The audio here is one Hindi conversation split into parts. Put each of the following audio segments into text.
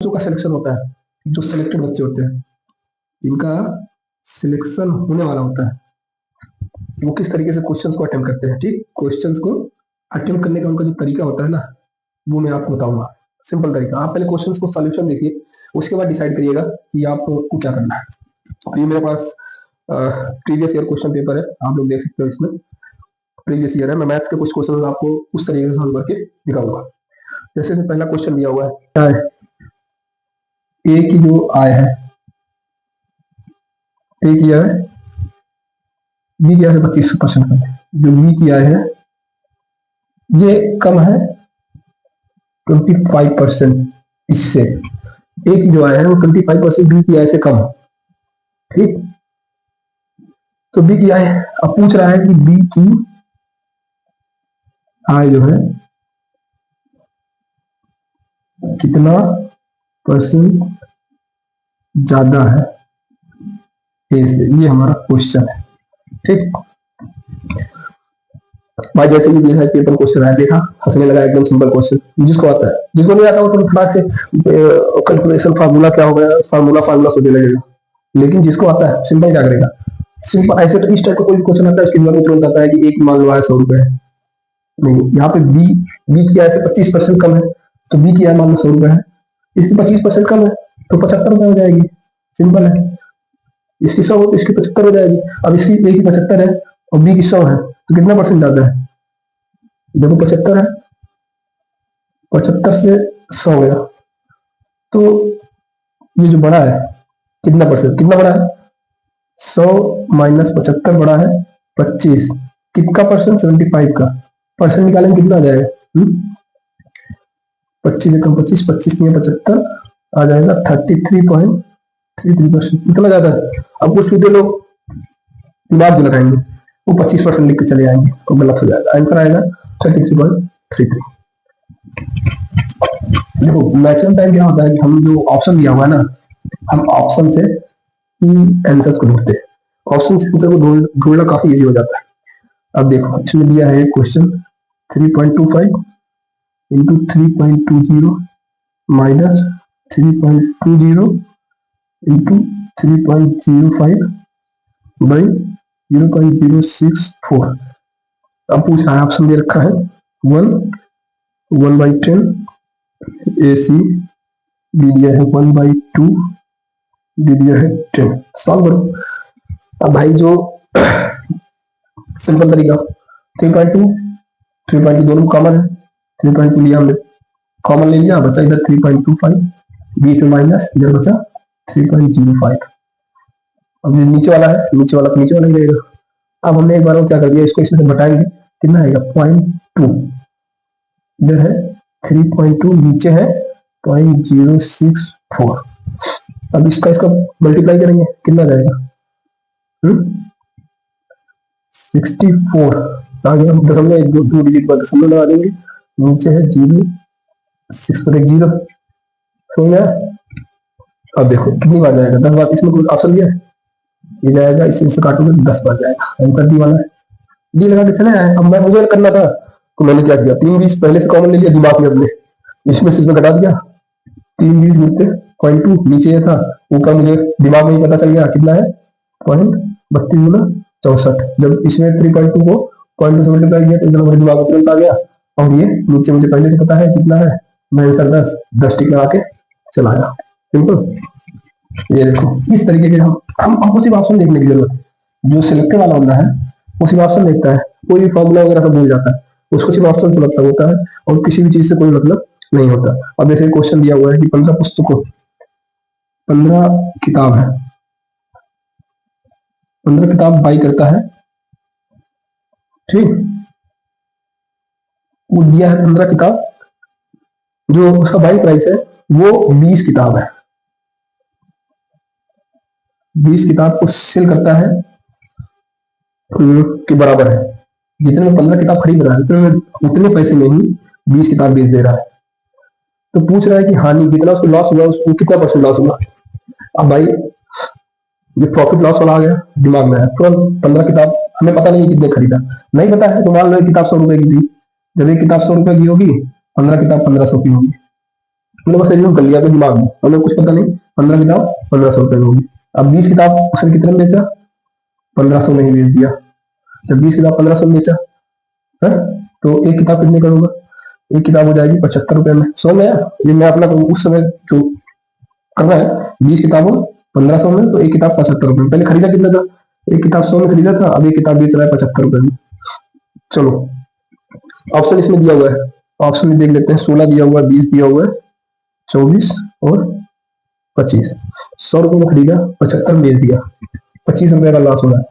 बच्चों का सिलेक्शन होता है, जो सिलेक्टेड बच्चे होते हैं जिनका सिलेक्शन होने वाला होता है, वो किस तरीके से क्वेश्चंस को अटेम्प्ट करते हैं। ठीक, क्वेश्चंस को अटेम्प्ट करने का उनका जो तरीका होता है ना, वो मैं आपको बताऊंगा। सिंपल तरीका, आप पहले क्वेश्चंस को सॉल्यूशन देखिए, उसके बाद डिसाइड करिएगा कि आपको क्या करना है। तो ये मेरे पास प्रीवियस ईयर क्वेश्चन पेपर है, आप लोग देख सकते हो। इसमें प्रीवियस ईयर है, मैं मैथ्स के कुछ क्वेश्चन आपको उस तरीके से सॉल्व करके दिखाऊंगा। जैसे कि पहला क्वेश्चन दिया हुआ है, क्या है, ए की जो आय है, ए की आय, बी की आय है 25% कम है। जो बी की आय है ये कम है 25% इससे। ए की जो आय है वो 25% बी की आय से कम है। ठीक, तो बी की आय, अब पूछ रहा है कि बी की आय जो है कितना परसेंट ज्यादा है ए से, ये हमारा क्वेश्चन है। ठीक भाई, जैसे भी देखा पेपर क्वेश्चन आया, देखा हंसने लगा, एकदम सिंपल क्वेश्चन। जिसको आता है, जिसको नहीं आता वो थोड़ी फटाक से कैलकुलेशन फार्मूला क्या हो गया, फार्मूला सोचने लगेगा। लेकिन जिसको आता है सिंपल क्या करेगा, सिंपल ऐसे। तो इस टाइप का कोई क्वेश्चन आता है, उसके दिमाग में तुरंत आता है कि एक मान लो आया 100 रुपए, नहीं, यहाँ पे बी की आय से 25% कम है, तो बी की आय मान लो 100 रुपए है, इसकी 25% कम है तो 75 रुपए हो जाएगी। सिंपल है, इसकी 100 हो तो इसकी 75 हो जाएगी। अब इसकी ए की 75 है और बी की 100 है, तो कितना परसेंट ज्यादा है? देखो 75 है, 75 से 100 गया, तो ये जो बड़ा है कितना परसेंट, कितना बड़ा है? 100 माइनस 75 बड़ा है 25, कितना परसेंट? 75 का परसेंट निकालेंगे कितना आ जाएगा? 25 से कम 25, 25 नहीं 75 आ जाएगा 33.33%। इतना ज्यादा है। अब कुछ सीधे लोग दिमाग जो लगाएंगे वो 25% लिख के चले आएंगे, तो गलत हो जाएगा। आंसर आएगा 33.33। देखो मैक्सिमम टाइम क्या होता है कि हम जो ऑप्शन दिया हुआ है ना, हम ऑप्शन से ही आंसर को ढूंढते हैं। ऑप्शन से आंसर को ढूंढना काफी इजी हो जाता है। अब देखो इसमें दिया है question 3.25 into 3.20 minus 3.20 into 3.05 by 0.064। अब पूछ रहा है, ऑप्शन दे रखा है 1/10 AC, डी दिया है 1/2, डी दिया है 10। सॉल्व करो। अब भाई जो सिंपल तरीका, 3.2 दोनों कॉमन है, 3.2 लिया हमने, कॉमन ले लिया, बचा इधर 3.25, बीच में माइनस, इधर बचा 3.05। अब ये नीचे वाला है, नीचे वाला तो नीचे वाला ही रहेगा। अब हमने एक बार वो क्या कर दिया, इसको इसमें से घटाएंगे, कितना आएगा? 0.2, इधर है 3.2, नीचे है 0.064। अब इसका मल्टीप्लाई करेंगे, कितना जाएगा? 64 आ गया। दशमलव दो डिजिट पर दशमलव लगा देंगे, नीचे है 0.6 पर 1 0, समझ गया? अब देखो कितनी बार जाएगा, 10 बार। इसमें कोई ऑप्शन दिया है, ये जाएगा, इसी से काटोगे तो 10 बार जाएगा। आंसर डी वाला है, डी लगा के चले आए। अब मुझे करना था तो मैंने क्या किया, 3 20 पहले से कॉमन ले लिया दिमाग में अपने, इसमें से इसमें घटा दिया, 3 20 मिलते 0.2, नीचे ये था, ऊपर मुझे दिमाग में ही पता चल गया कितना है, 0.32 गुना 64। जब इसमें 3.2 को 0.2 से मल्टीप्लाई किया तो इधर मेरे दिमाग में तुरंत आ गया। और ये नीचे मुझे पहले से पता है कितना है, मैं आंसर 10 टिक लगा के चलाया। सिंपल। ये देखो इस तरीके के हमको सिर्फ ऑप्शन देखने की जरूरत है। जो सिलेक्टेड वाला बंदा है वो सिर्फ ऑप्शन देखता है, कोई भी फॉर्मूला वगैरह सब भूल जाता है, उसको सिर्फ ऑप्शन से मतलब होता है और किसी भी चीज से कोई मतलब नहीं होता। अब जैसे क्वेश्चन दिया हुआ है कि 15 पुस्तकों, 15 किताब है, 15 किताब बाई करता है, ठीक, वो दिया है 15 किताब, जो उसका बाई प्राइस है वो 20 किताब है। 20 किताब को सेल करता है के बराबर है, जितने में 15 किताब खरीद रहा है उतने पैसे में ही 20 किताब बेच दे रहा है। तो पूछ रहा है कि हानि, जितना उसको लॉस हुआ उसको कितना परसेंट लॉस हुआ। अब भाई ये प्रॉफिट लॉस वाला आ गया दिमाग में है तुरंत। 15 किताब हमें पता नहीं कितने खरीदा, नहीं पता है तो मान लो एक किताब 100 रुपए की थी, जब एक किताब 100 रुपए की होगी, 15 किताब 1500 की होगी, हमने बस एज्यूम कर लिया कि दिमाग में, हमें कुछ पता नहीं। 15 किताब 1500 रुपए में होगी। अब 20 किताब उसने कितने में बेचा? 1500 में ही बेच दिया। जब 20 किताब 1500 में बेचा है, तो एक किताब कितने करूंगा? एक किताब हो जाएगी 75 रुपए में। सौ में ये मैं अपना उस समय जो कर रहा है, 20 किताबों 1500 में, तो एक किताब 75 रुपए में। पहले खरीदा कितना था? एक किताब 100 में खरीदा था, अब एक किताब बेच रहा है 75 रुपए में। चलो ऑप्शन इसमें दिया हुआ है, ऑप्शन में देख लेते हैं। 16 दिया हुआ है, 20 दिया हुआ है, 24 और 25। 100 रुपए में खरीदा, 75 में बेच दिया, 25 रुपए का लॉस हो रहा है।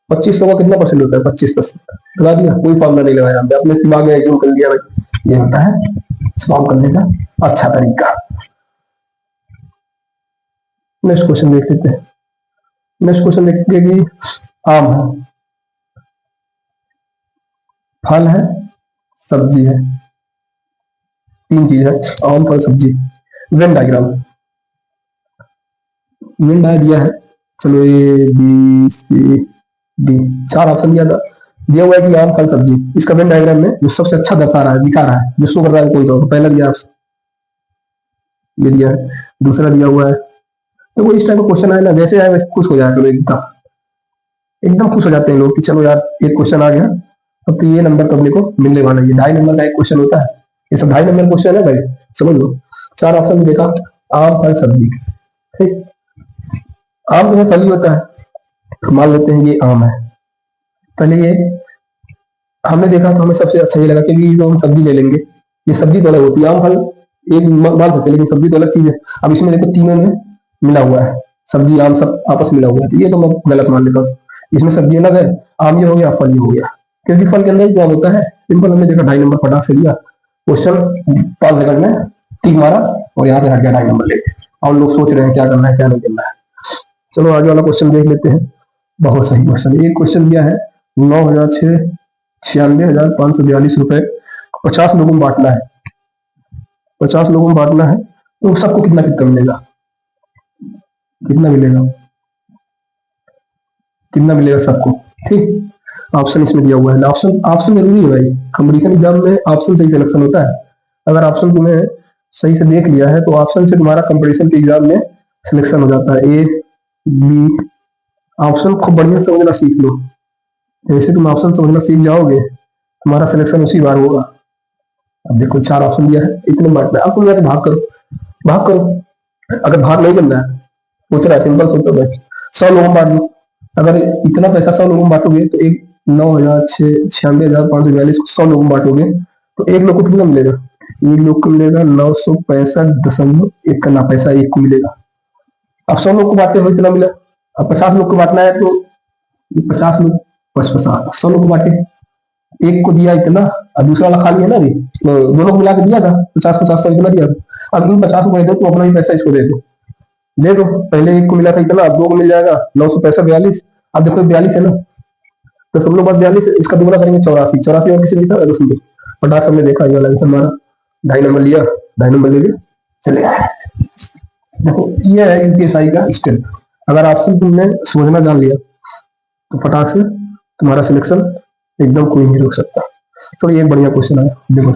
2500 का कितना परसेंट होता है? 25%। लगा दिया, कोई फॉर्मूला नहीं लगाया हमने, अपने दिमाग में एज्यूम कर दिया भाई ये होता है सॉल्व करने का अच्छा तरीका। नेक्स्ट क्वेश्चन देख लेते हैं। नेक्स्ट क्वेश्चन देखते हैं कि आम है, फल है, सब्जी है, तीन चीज है, आम फल सब्जी। वेन डायग्राम, वेन डायग्राम दिया है। चलो A B C D, 4 option दिया हुआ है कि आम फल सब्जी। इसका वेन डायग्राम में जो सबसे अच्छा दर्शा रहा है, दिखा रहा है, जो शो कर रहा है कौन सा, पहला दिया ये दिया है, दूसरा दिया हुआ है। तो वो इस टाइप का क्वेश्चन आए ना, जैसे आए वैसे खुश हो जाए करो, एकदम खुश हो जाते हैं लोग कि चलो यार एक क्वेश्चन आ गया, अब तो ये नंबर तो अपने को मिलने वाला है। 2.5 नंबर का एक क्वेश्चन होता है, ये सब 2.5 नंबर क्वेश्चन है भाई, समझ लो। 4 ऑप्शन देखा, आम फल सब्जी। ठीक, आम जो है फल ही होता है, मान लेते हैं ये आम है। पहले ये हमने देखा तो हमें सबसे अच्छा ये लगा कि ये तो हम सब्जी ले लेंगे, ये सब्जी तो अलग होती है, आम फल एक मान सकते हैं, लेकिन सब्जी तो अलग चीज है। अब इसमें देखो तीनों में मिला हुआ है, सब्जी आम सब आपस में मिला हुआ है, तो ये तो मैं गलत मान लेता हूँ। इसमें सब्जी अलग है, आम ये हो गया, फल ये हो गया, क्योंकि फल के अंदर क्या होता है सिंपल। हमने देखा 2.5 नंबर फटाक से लिया, क्वेश्चन 5 सेकंड में टिक मारा और यहाँ से हट गया 2.5 नंबर लेके, और लोग सोच रहे हैं क्या करना है क्या नहीं करना है। चलो आगे वाला क्वेश्चन देख लेते हैं। बहुत सही क्वेश्चन, एक क्वेश्चन दिया है 9,96,542 रुपए 50 लोगों में बांटना है। 50 लोगों में बांटना है, तो सबको कितना कितना मिलेगा? कितना मिलेगा? कितना मिलेगा सबको? ठीक, ऑप्शन इसमें दिया हुआ है। ऑप्शन ऑप्शन जरूरी है भाई, कंपटीशन एग्जाम में ऑप्शन से ही सिलेक्शन होता है। अगर ऑप्शन तुम्हें सही से देख लिया है तो ऑप्शन से तुम्हारा कंपटीशन के एग्जाम में सिलेक्शन हो जाता है। ए बी, ऑप्शन को बढ़िया समझना सीख लो, जैसे तुम ऑप्शन समझना सीख जाओगे तुम्हारा सिलेक्शन उसी बार होगा। अब देखो 4 ऑप्शन दिया है, इतने बांटना है, अब तुम जाके भाग करो, भाग करो। अगर भाग नहीं करना है, पूछ रहा है सिंपल सोचो भाई, 100 लोगों में बांट दो। अगर इतना पैसा 100 लोगों में बांटोगे तो एक 9,96,542 को 100 लोगों में बांटोगे तो एक लोग को कितना मिलेगा? एक लोग को मिलेगा 965.1 पैसा एक को मिलेगा। अब 100 लोग को बांटते हो इतना मिला, अब 50 लोग को बांटना है तो 50 लोग 50, 100 लोग को बांटे, एक को दिया इतना, अब दूसरा वाला खाली है ना अभी, तो दोनों को मिला के दिया था 50-50 इतना दिया था। अब इन 50 को दे दो, तो अपना ही पैसा इसको दे दो, दे दो। पहले एक को मिला था इतना, अब 2 को मिल जाएगा 965 अब देखो 42 है ना, तो सब लोग बात 42, इसका दुगना करेंगे 84, 84 और किसी ने लिखा 10 मिनट फटाक सबने देखा, ये वाला आंसर हमारा 2.5 नंबर लिया, 2.5 नंबर ले लिया, चले आए। देखो ये है यूपीएसआई का स्टेप, अगर ऑप्शन तुमने समझना जान लिया तो फटाक से तुम्हारा सिलेक्शन एकदम कोई नहीं रोक सकता। तो ये एक बढ़िया क्वेश्चन है, देखो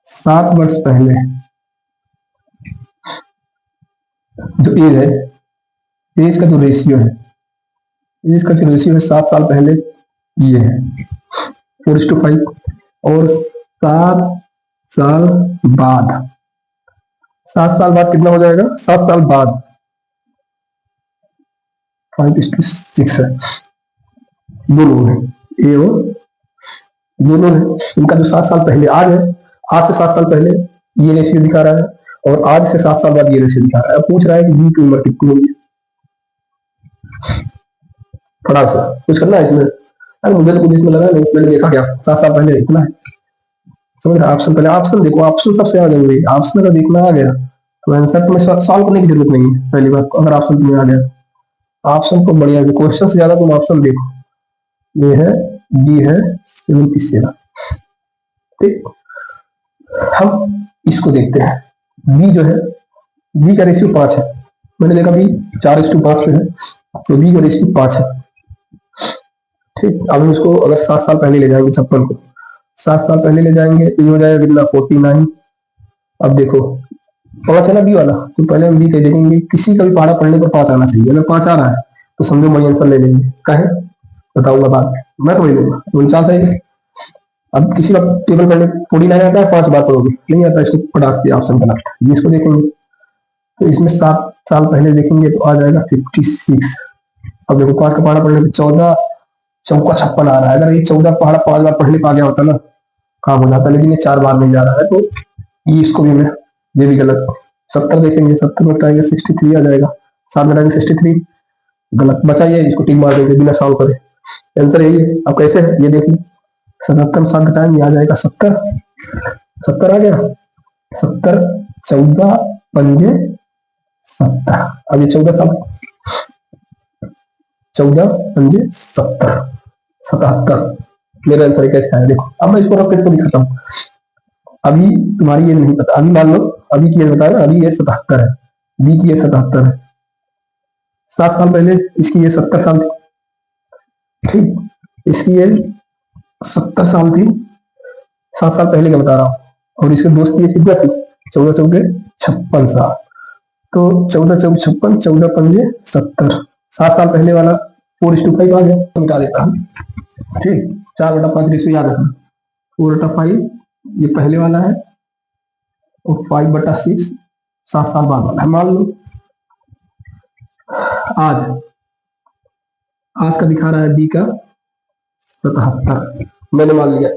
7 वर्ष पहले जो एज है, एज का जो रेशियो है, एज का जो रेशियो है 7 साल पहले ये है 4:5, और 7 साल बाद, 7 साल बाद कितना हो जाएगा? 7 साल बाद 5:6 है। दो लोग हैं, ए और दोनों है, इनका जो 7 साल पहले आज है, आज से 7 साल पहले ये रेशियो दिखा रहा है, और आज से 7 साल बाद ये रेशियो दिखा रहा है। अब पूछ रहा है कि बी की उम्र कितनी होगी, फटाक से कुछ करना है इसमें। अरे मुझे तो कुछ इसमें लगा नहीं, मैंने देखा क्या 7 साल पहले इतना है, समझ रहा? ऑप्शन पहले, ऑप्शन देखो, ऑप्शन सबसे ज्यादा जरूरी है। ऑप्शन अगर देखना आ गया तो आंसर तुम्हें सॉल्व करने की जरूरत नहीं है। पहली बात, अगर ऑप्शन तुम्हें आ गया, ऑप्शन को बढ़िया क्वेश्चन से ज्यादा तुम ऑप्शन देखो। ये है, डी है 77। ठीक, हम इसको देखते हैं। बी जो है, बी का रेशियो 5 है, मैंने देखा बी 4:5 पे है, तो बी का रेशियो 5 है। ठीक, अब हम इसको अगर 7 साल पहले ले जाएंगे, 56 को 7 साल पहले ले जाएंगे तो ये हो जाएगा कितना 49, अब देखो 5 है ना बी वाला, तो पहले हम बी कह देखेंगे, किसी का भी पहाड़ा पढ़ने पर 5 आना चाहिए। अगर 5 आ रहा है तो समझो वही आंसर ले लेंगे। कहे बताऊंगा बाद में, मैं तो वही लूंगा 49 है। अब किसी का टेबल पढ़ने पूरी नहीं आता है, 5 बार पढ़ोगे नहीं आता, इसको पढ़ा के ऑप्शन का लगता है, इसको देखेंगे। तो इसमें 7 साल पहले देखेंगे तो आ जाएगा 56। अब देखो 5 का पहाड़ा पढ़ने पर 14 चौका 56 आ रहा है। अगर ये 14 पहाड़ा 5 बार पढ़ने पर आ गया होता ना, काम हो जाता, लेकिन ये 4 बार नहीं जा रहा है, तो ये इसको भी मैं, ये भी गलत। 70 देखेंगे, 70 में टाइगर 63 आ जाएगा, 7 में टाइगर 63 गलत बचा, ये इसको टिक मार देंगे बिना सॉल्व करे, आंसर यही है। अब कैसे है ये देखिए, 77 में 7 टाइम आ जाएगा 70, 70 आ गया, 70 14 पंजे 70। अब ये 14 साल 14 पंजे 70 77, मेरा आंसर कैसे है देखो। अब मैं इसको रख के दिखाता हूँ। अभी तुम्हारी ये नहीं पता, अभी मान लो अभी की एज बताया ना, अभी ये 77 है, बी की एज 77 है, 7 साल पहले इसकी एज 70 साल थी, ठीक, इसकी एज 70 साल थी, 7 साल पहले का बता रहा हूँ, और इसके दोस्त की एज कितना थी, 14 चौके 56 साल, तो 14 चौके 56, 14 पंजे 70, 7 साल पहले वाला 4:5 आ गया, तो मिटा देता हूँ, ठीक, 4/5 रेशियो याद रखना, 4/5 ये पहले वाला है, और 5/6 7 साल बाद वाला है। मान लो आज आज का दिखा रहा है बी का 77, मैंने मान लिया,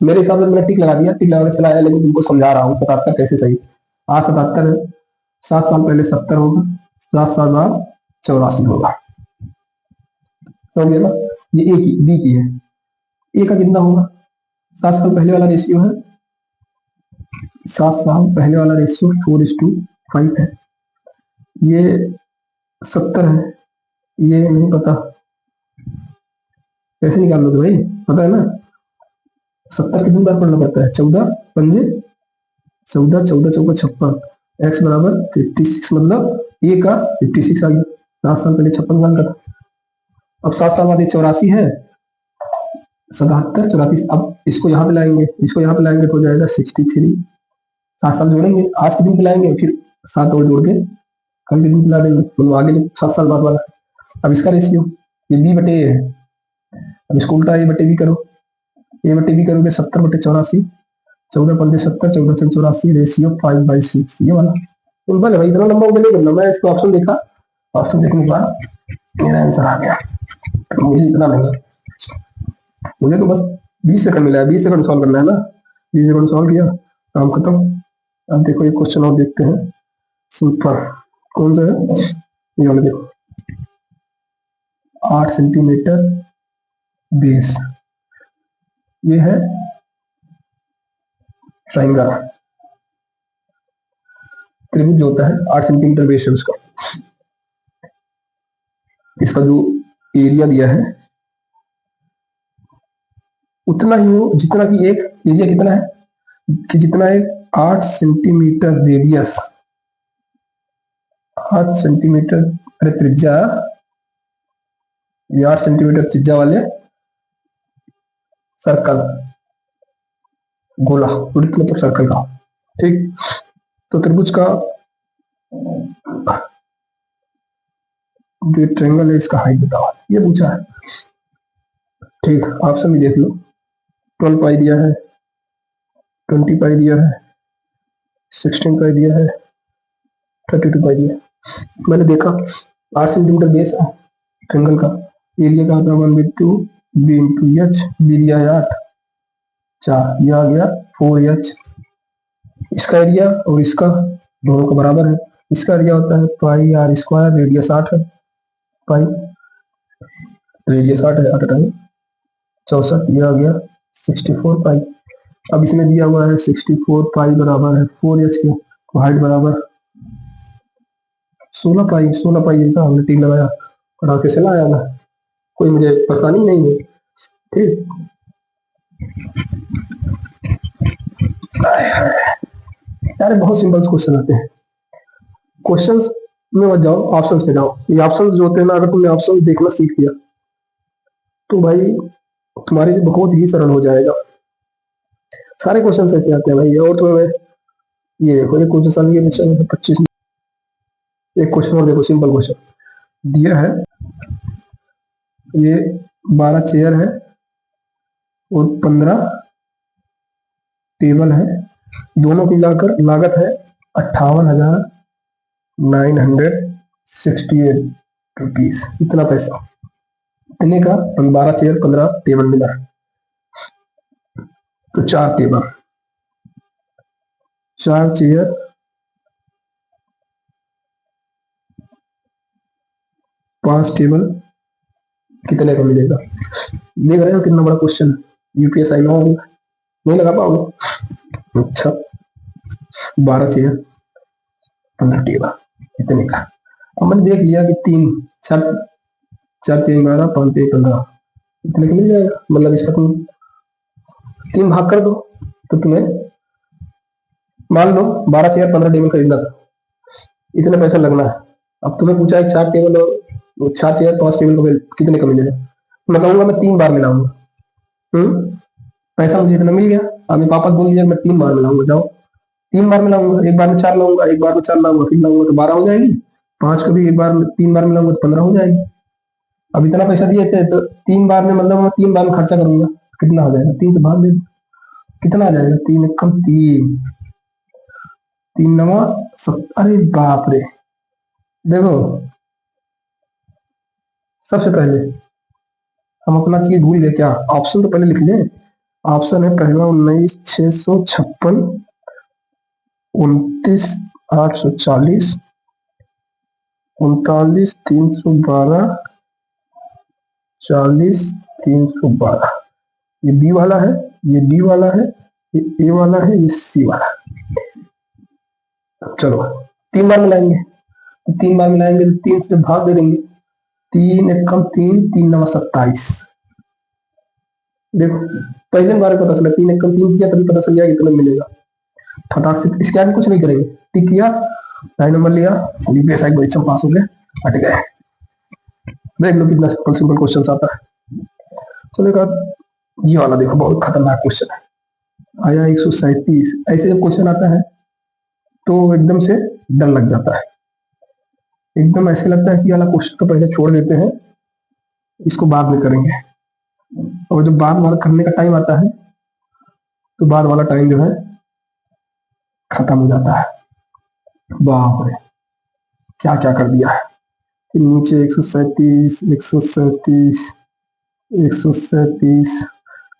मेरे हिसाब से मैंने टिक लगा दिया, टिक लगा के चला आया, लेकिन तुमको समझा रहा हूँ 77 कैसे सही। आज 77 है, 7 साल पहले 70 होगा, 7 साल बाद 84 होगा, समझ गया ना। ये ए की बी की है, ए का कितना होगा, 7 साल पहले वाला रेशियो है, 7 साल पहले वाला रेशियो 4:5 है, ये 70 है, ये नहीं पता, कैसे निकाल लोगे भाई, पता है ना। 70 कितनी बार पढ़ना पड़ता है, 14 पंजे 14, 14 चौका 56, एक्स बराबर 56, मतलब ए का 56 आ गया, 7 साल पहले 56 साल का था। अब 7 साल बाद ये 84 है, 77 84, अब इसको यहाँ पे लाएंगे, इसको यहाँ पे लाएंगे तो हो जाएगा 63, 7 साल जोड़ेंगे, आज के दिन पे लाएंगे, फिर 7 और जोड़ के कल के दिन पे ला देंगे, मतलब आगे 7 साल बाद वाला। अब इसका रेशियो ये बी बटे ए है, अब इसको उल्टा ए बटे बी करो, ए बटे बी करोगे 70/84, 14 पंजे 70, 14 से 84, रेशियो 5/6, ये वाला सिंपल है भाई, इतना लंबा नहीं करना। मैं इसको ऑप्शन देखा, ऑप्शन देखने के बाद मेरा आंसर आ गया, मुझे इतना नहीं, मुझे तो बस 20 सेकंड मिला है, 20 सेकंड सॉल्व करना है ना, 20 सेकंड सॉल्व किया, काम खत्म। अब देखो एक क्वेश्चन और देखते हैं, सिंपल, कौन सा है, ये वाला देखो, 8 सेंटीमीटर बेस, ये है ट्राइंगल, त्रिभुज जो होता है 8 सेंटीमीटर बेस है उसका, इसका जो एरिया दिया है उतना ही हो जितना कि एक एरिया कितना है, कि जितना एक 8 सेंटीमीटर रेडियस, 8 सेंटीमीटर, अरे त्रिज्या, ये 8 सेंटीमीटर त्रिज्या वाले सर्कल, गोला, वृत्त मतलब सर्कल का, ठीक। तो त्रिभुज का जो ट्रायंगल है इसका हाइट बताओ, ये पूछा है, ठीक। ऑप्शन भी देख लो, 12 पाई दिया है, 20 पाई दिया है, 16 पाई दिया है, 32 पाई दिया है। मैंने देखा 8 सेंटीमीटर बेस है ट्रायंगल का, एरिया का होता है 1/2 बी इंटू एच, बी दिया है 8, 4, ये आ गया 4h, इसका एरिया और इसका दोनों का बराबर है, इसका एरिया होता है पाई आर स्क्वायर, रेडियस 8 है, पाई रेडियस 8 है, 8 टाइम 64, ये आ गया 64 पाई। अब इसमें दिया हुआ है 64 पाई बराबर है 4h के, तो हाइट बराबर 16 पाई, 16 पाई का हमने टिक लगाया और आके से लाया था, कोई मुझे परेशानी नहीं है, ठीक। यार बहुत सिंपल क्वेश्चन आते हैं, क्वेश्चंस में मत जाओ, ऑप्शंस पे जाओ। ये ऑप्शंस जो होते हैं ना, अगर तुमने ऑप्शंस देखना सीख लिया तो भाई तुम्हारे लिए बहुत ही सरल हो जाएगा। सारे क्वेश्चन ऐसे आते हैं भाई, और तो मैं ये देखो, एक क्वेश्चन ये क्वेश्चन 25, एक क्वेश्चन और देखो, सिंपल क्वेश्चन दिया है। ये 12 चेयर है और 15 टेबल है, दोनों की लागत है 58,968 रुपीज। इतना पैसा, इतने का 12 चेयर 15 टेबल मिला है। तो 4 टेबल, 4 चेयर 5 टेबल कितने का मिलेगा? देख रहे हो कितना बड़ा क्वेश्चन है, यूपीएसआई में नहीं लगा पाओगे। अच्छा, 12 चेयर 15 टेबल कितने का? अब मैंने देख लिया कि 3 4 4 3 12 5 3 15 इतने का मिल जाएगा। मतलब इसका तुम 3 भाग कर दो तो तुम्हें मान लो 12 चेयर 15 टेबल खरीदना था, इतने पैसा लगना है। अब तुम्हें पूछा है 4 टेबल और 4 चेयर 5 टेबल का कितने का मिलेगा? मैं कहूंगा मैं 3 बार मिलाऊंगा। पैसा मुझे इतना मिल गया, अब मेरे पापा बोल दिया मैं 3 बार मिलाऊंगा, जाओ 3 बार मिलाऊंगा। एक बार में 4 लाऊंगा, एक बार में 4 लाऊंगा, फिर लाऊंगा तो 12 हो जाएगी। 5 को भी एक बार 3 बार मिलाऊंगा तो 15 हो जाएगी। अब इतना पैसा दिए थे तो 3 बार में, मतलब मैं 3 बार में खर्चा करूंगा, कितना हो जाएगा? 3 से भाग दे, कितना आ जाएगा? 3 एकम 3, 3 नवा 7। अरे बाप रे, देखो सबसे पहले हम अपना चीज भूल गए क्या? ऑप्शन तो पहले लिख ले। ऑप्शन है पहला 19,656, 29,840, 39,312, 40,312। ये बी वाला है, ये डी वाला है, ये ए वाला है, ये सी वाला। चलो 3 बार मिलाएंगे, तो 3 बार मिलाएंगे तो 3 से भाग दे देंगे। 3 एकम 3, 3 नवा 27। देखो पहले बार पता चला, 3 एकम 3 किया तभी पता चल गया कितना मिलेगा। फटाक से इसके आगे कुछ नहीं करेंगे, टिक किया, 9 नंबर लिया, यूपीएसआई को एग्जाम पास हो गए, हट गए। देख लो कितना सिंपल सिंपल क्वेश्चन आता है। चलो एक ये वाला देखो, बहुत खतरनाक क्वेश्चन है। आया 137। ऐसे जब क्वेश्चन आता है तो एकदम से डर लग जाता है, एकदम ऐसे लगता है कि वाला क्वेश्चन तो पहले छोड़ देते हैं, इसको बाद में करेंगे। और जब बाद वाला करने का टाइम आता है तो बाद वाला टाइम जो है खत्म हो जाता है। बाप रे, क्या क्या कर दिया है। फिर नीचे 137, 137, 137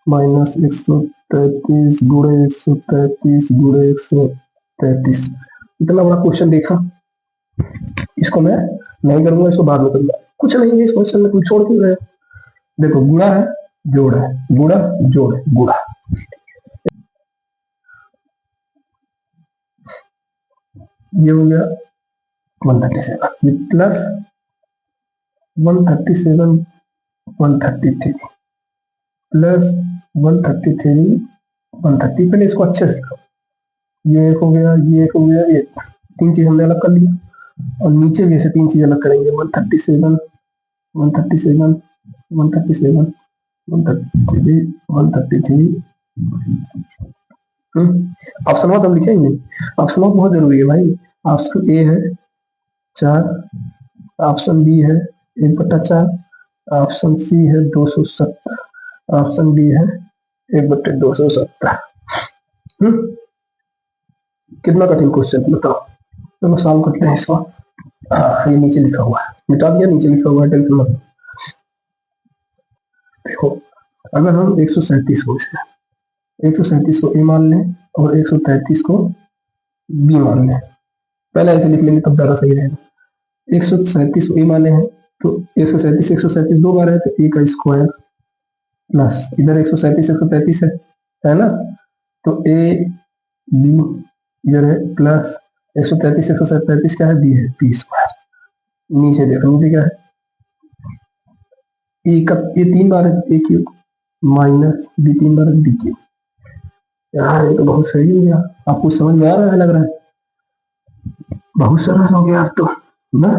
माइनस 133 गुणे 133 गुणे 133। इतना बड़ा क्वेश्चन देखा, इसको मैं नहीं करूंगा, इसको बाद में करूंगा। कुछ नहीं है इस क्वेश्चन में, तुम छोड़ क्यों रहे हो? देखो गुणा है, जोड़ है, गुणा जोड़ है, गुणा। ये हो गया 137, ये प्लस 137, 133 प्लस 133, 130। पहले इसको अच्छे से लिखो, ये एक हो गया, ये एक हो गया, ये 3 चीज हमने अलग कर लिया। और नीचे भी ऐसे 3 चीज अलग करेंगे, 137, 137, 137, 133, 133। ऑप्शन वन हम लिखे ही नहीं, ऑप्शन वन बहुत जरूरी है भाई। ऑप्शन ए है 4, ऑप्शन बी है 1/4, ऑप्शन सी है 270, ऑप्शन डी है 1/270। कितना कठिन क्वेश्चन बताओ। चलो सॉल्व करते हैं इसको। ये नीचे लिखा हुआ है, मिटा दिया, नीचे लिखा हुआ है, टेंशन मत। देखो अगर हम 137 को 137 को ए मान लें और 133 को बी मान लें, पहले ऐसे लिख लेंगे तब ज्यादा सही रहेगा। 137 को ए माने हैं तो 137 2 बार है तो ए का स्क्वायर प्लस इधर 137 है ना, तो ए बी इधर है प्लस 133 क्या है, बी है, बी स्क्वायर। नीचे देखो, नीचे क्या है, ए का ये 3 बार है, ए क्यूब माइनस बी 3 बार है, बी क्यूब। यार ये तो बहुत सही हो गया, आपको समझ में आ रहा है, लग रहा है बहुत सरल हो गया अब तो ना,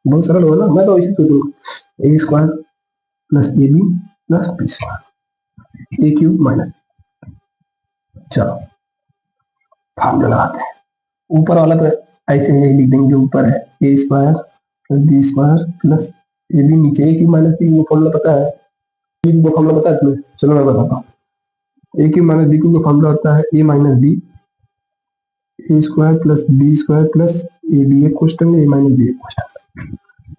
बहुत सरल होगा ना। मैं तो इसी को दूंगा, a square plus a b plus b square, a cube minus. चलो फार्मूला लगाते हैं। ऊपर वाला तो ऐसे ही लिख देंगे जो ऊपर है, a square plus b square plus a b, नीचे ए क्यू माइनस बी को फॉर्मूला पता है, बी को फॉर्मूला पता है तुम्हें? चलो मैं बताता हूँ। A cube minus b cube का फॉर्मूला होता है a minus b a square plus b square plus a b, एक क्वेश्चन ए माइनस बी एक क्वेश्चन।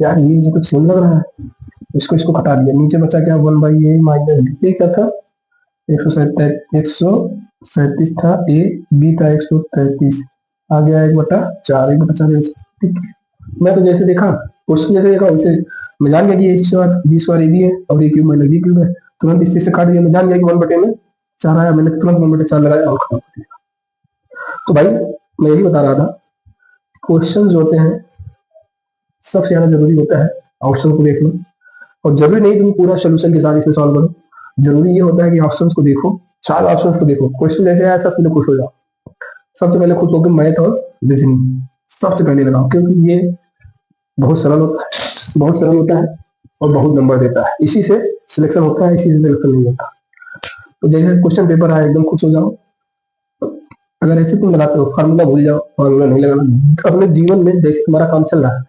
यार ये कुछ सेम लग रहा है, इसको इसको हटा दिया, नीचे बचा क्या, 1/a माइनस बी, ये क्या था 137 था, ए बी था 133, आ गया 1/4, 1/4। ठीक, मैं तो जैसे देखा क्वेश्चन जैसे देखा वैसे मैं जान गया कि a square b square a b है और a cube minus b cube है, तुरंत इससे से काट दिया, मैं जान गया कि 1/4 आया, मैंने तुरंत 1/4 लगाया और खत्म। तो भाई मैं यही बता रहा था, क्वेश्चन जो होते हैं सबसे ज्यादा जरूरी होता है ऑप्शन को देखना, और जरूरी नहीं तुम पूरा सोल्यूशन के साथ इसमें सॉल्व करो, जरूरी ये होता है कि ऑप्शंस को देखो, 4 ऑप्शंस को देखो, क्वेश्चन जैसे आया सबसे पहले खुश हो जाओ, सबसे पहले खुश होकर मैथ और रीजनिंग सबसे पहले लगाओ, क्योंकि ये बहुत सरल होता है, बहुत सरल होता है और बहुत नंबर देता है, इसी से सिलेक्शन होता है, इसी से सिलेक्शन नहीं होता। तो जैसे क्वेश्चन पेपर आए एकदम खुश हो जाओ, अगर ऐसे तुम लगाते हो फार्मूला भूल जाओ, फार्मूला नहीं लगाना, अपने जीवन में जैसे तुम्हारा काम चल रहा है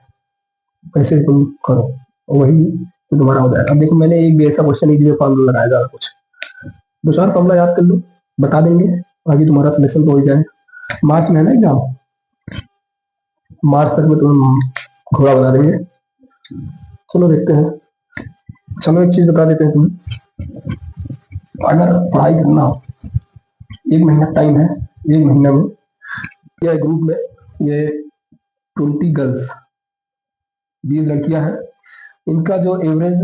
वैसे तुम करो, वही तो तुम्हारा हो जाएगा। अब देखो मैंने एक भी ऐसा क्वेश्चन नहीं जिसमें फार्मूला लगाया ज्यादा कुछ, 2-4 फार्मूला याद कर लो, बता देंगे, आगे तुम्हारा सिलेक्शन तो हो जाए। मार्च में है ना एग्जाम, मार्च तक में तुम्हें घोड़ा बता देंगे। चलो देखते हैं। चलो एक चीज बता देते हैं तुम्हें, अगर पढ़ाई करना हो 1 महीना टाइम है, 1 महीना में या ग्रुप में ये 20 गर्ल्स 20 लड़कियां हैं, इनका जो एवरेज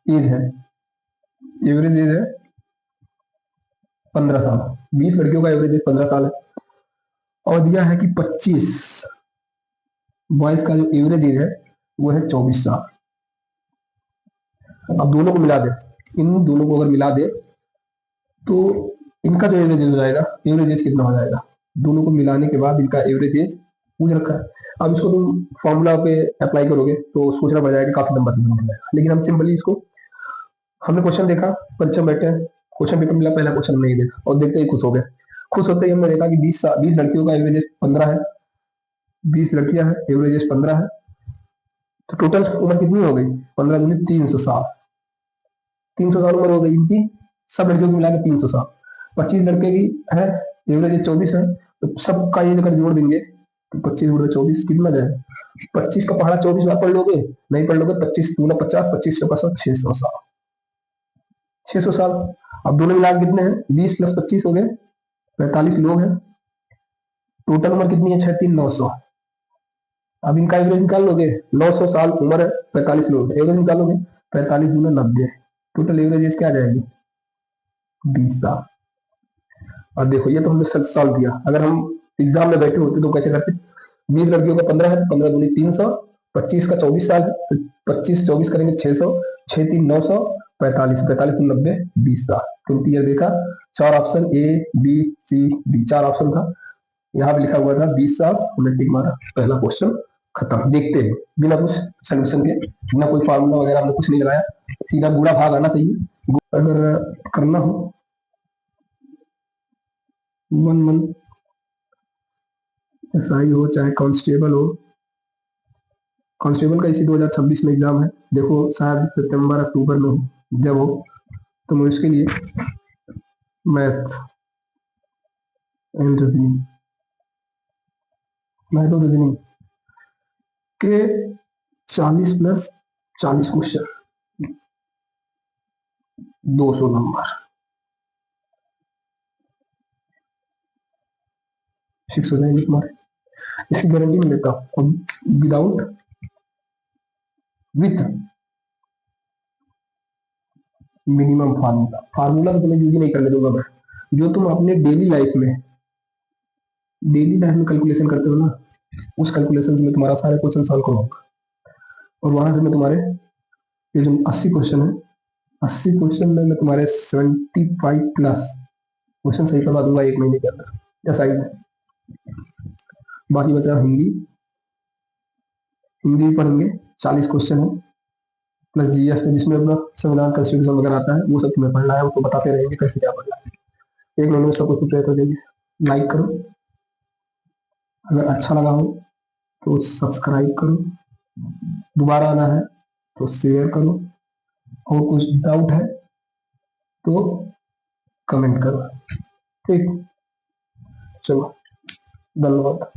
एज है, एवरेज एज है 15 साल, 20 लड़कियों का एवरेज एज 15 साल है, और दिया है कि 25 बॉयज का जो एवरेज एज है वो है 24 साल। अब दोनों को मिला दे, इन दोनों को अगर मिला दे तो इनका जो एवरेज एज हो जाएगा, एवरेज एज कितना हो जाएगा, दोनों को मिलाने के बाद इनका एवरेज एज पूछ रखा है। अब इसको तुम फॉर्मूला पे अप्लाई करोगे तो सोचना पड़ जाएगा, काफी लंबा चलना पड़ेगा, लेकिन हम सिंपली इसको, हमने क्वेश्चन देखा, परीक्षा बैठे, क्वेश्चन पेपर मिला, पहला क्वेश्चन नहीं देखा और देखते ही खुश हो गए। खुश होते ही हमने देखा कि 20 लड़कियों का एवरेज 15 है, 20 लड़कियां हैं, एवरेज 15 है, तो टोटल उम्र कितनी हो गई, 15 दूनी 300 साल, 300 साल उम्र हो गई इनकी, सब लड़कियों की मिलाकर 300 साल। 25 लड़के की है, एवरेज 24 है, तो सबका ये अगर जोड़ देंगे तो 25 गुणा 24 कितना जाए, 25 का पहाड़ा 24 बार पढ़ लोगे, नहीं पढ़ लोगे, 25 दूना 50, 25 से 600 साल, 600 साल। अब दोनों मिला कितने हैं, 20 + 25 हो गए 45 लोग हैं, टोटल उम्र कितनी है 63900। अब इनका एवरेज निकाल लोगे, 900 साल उम्र है, 45 लोग, एवरेज निकालोगे 45 दूना 90, टोटल एवरेज क्या आ जाएगी 20 साल। अब देखो ये तो हमने सॉल्व किया, अगर हम एग्जाम में बैठे होते तो कैसे करते, 20 लड़कियों का 15 है, 15 दूनी 300, 25 का 24 साल है, तो 25 24 करेंगे 600, 6 3 900, 45 45 तो 90, 20 साल। ट्वेंटी ईयर देखा, 4 option A B C D, 4 option था, यहाँ पे लिखा हुआ था 20 साल, हमने टिक मारा, पहला क्वेश्चन खत्म। देखते हैं बिना कुछ सोल्यूशन के, बिना कोई फार्मूला वगैरह हमने कुछ नहीं लगाया, सीधा बूढ़ा भाग आना चाहिए। अगर करना हो 1 मंथ एसआई हो चाहे कांस्टेबल हो, कांस्टेबल का इसी 2026 में एग्जाम है, देखो शायद सितंबर अक्टूबर में हो, जब हो तो मैं उसके लिए मैथ एंड रीजनिंग, मैथ और रीजनिंग के 40 + 40 क्वेश्चन, 200 नंबर फिक्स हो जाएंगे तुम्हारे, इसकी गारंटी मैं लेता हूँ। Without with minimum formula, formula तो तुम्हें यूज ही नहीं करने दूंगा मैं, जो तुम अपने डेली लाइफ में कैलकुलेशन करते हो ना, उस कैलकुलेशन से मैं तुम्हारा सारे क्वेश्चन सॉल्व करूंगा, और वहां से मैं तुम्हारे ये जो 80 क्वेश्चन है, 80 क्वेश्चन में मैं तुम्हारे 75+ क्वेश्चन सही करवा दूंगा 1 महीने के अंदर, या साइड में। बाकी बचा हिंदी, हिंदी पढ़ेंगे, 40 क्वेश्चन है, प्लस जीएस में जिसमें अपना संविधान कॉन्स्टिट्यूशन वगैरह आता है, वो सब तुम्हें पढ़ना है, उसको बताते रहेंगे कैसे क्या पढ़ना है, 1 महीने में सब कुछ प्रिपेयर कर देंगे। लाइक करो, अगर अच्छा लगा हो तो सब्सक्राइब करो, दोबारा आना है तो शेयर करो, और कुछ डाउट है तो कमेंट करो। ठीक, चलो, धन्यवाद।